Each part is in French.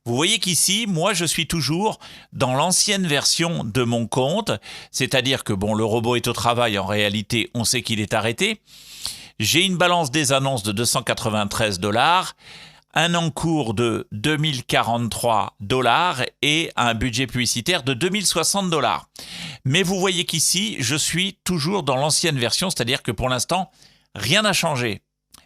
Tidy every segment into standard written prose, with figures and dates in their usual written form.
Vous voyez qu'ici, moi, je suis toujours dans l'ancienne version de mon compte, c'est-à-dire que, bon, le robot est au travail, en réalité, on sait qu'il est arrêté. J'ai une balance des annonces de 293 $, un encours de 2043 $ et un budget publicitaire de 2060 $. Mais vous voyez qu'ici, je suis toujours dans l'ancienne version, c'est-à-dire que pour l'instant, rien n'a changé.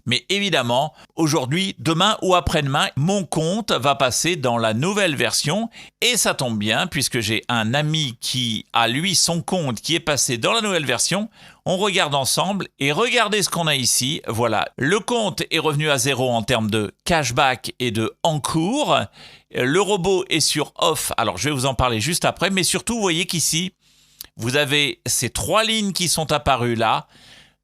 Mais évidemment, aujourd'hui, demain ou après-demain, mon compte va passer dans la nouvelle version. Et ça tombe bien, puisque j'ai un ami qui a, lui, son compte qui est passé dans la nouvelle version. On regarde ensemble et regardez ce qu'on a ici. Voilà, le compte est revenu à 0 en termes de cashback et de encours. Le robot est sur off. Alors, je vais vous en parler juste après. Mais surtout, vous voyez qu'ici, vous avez ces 3 lignes qui sont apparues là.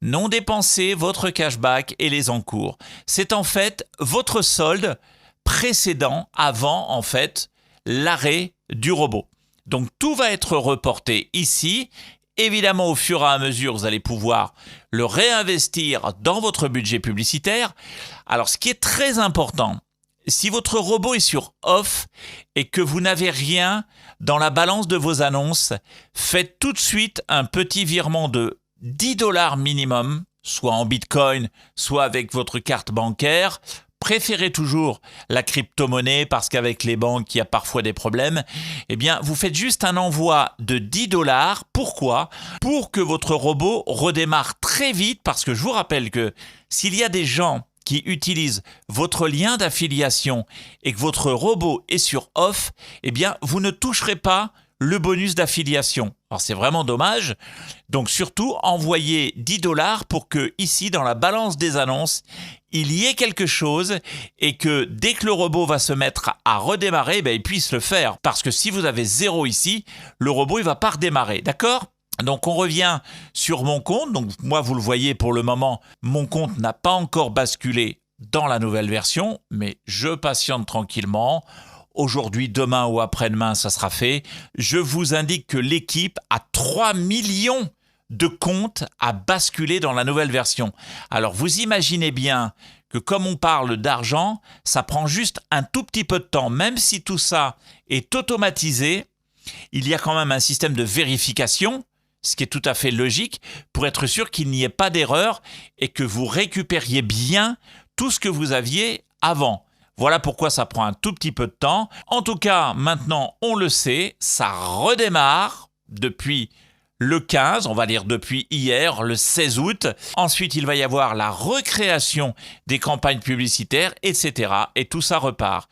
Non dépensé, votre cashback et les encours. C'est en fait votre solde précédent avant en fait l'arrêt du robot. Donc tout va être reporté ici. Évidemment, au fur et à mesure, vous allez pouvoir le réinvestir dans votre budget publicitaire. Alors ce qui est très important, si votre robot est sur off et que vous n'avez rien dans la balance de vos annonces, faites tout de suite un petit virement de 10 $ minimum, soit en bitcoin, soit avec votre carte bancaire. Préférez toujours la crypto-monnaie parce qu'avec les banques, il y a parfois des problèmes. Eh bien, vous faites juste un envoi de 10 $. Pourquoi ? Pour que votre robot redémarre très vite, parce que je vous rappelle que s'il y a des gens qui utilisent votre lien d'affiliation et que votre robot est sur off, eh bien, vous ne toucherez pas le bonus d'affiliation. Alors c'est vraiment dommage. Donc surtout, envoyez 10 $ pour que ici, dans la balance des annonces, il y ait quelque chose et que dès que le robot va se mettre à redémarrer, il puisse le faire. Parce que si vous avez 0 ici, le robot il va pas redémarrer. D'accord ? Donc on revient sur mon compte. Donc moi, vous le voyez pour le moment, mon compte n'a pas encore basculé dans la nouvelle version, mais je patiente tranquillement. Aujourd'hui, demain ou après-demain, ça sera fait. Je vous indique que l'équipe a 3 millions de comptes à basculer dans la nouvelle version. Alors, vous imaginez bien que comme on parle d'argent, ça prend juste un tout petit peu de temps. Même si tout ça est automatisé, il y a quand même un système de vérification, ce qui est tout à fait logique, pour être sûr qu'il n'y ait pas d'erreur et que vous récupériez bien tout ce que vous aviez avant. Voilà pourquoi ça prend un tout petit peu de temps. En tout cas, maintenant, on le sait, ça redémarre depuis le 15, on va dire depuis hier, le 16 août. Ensuite, il va y avoir la recréation des campagnes publicitaires, etc. Et tout ça repart.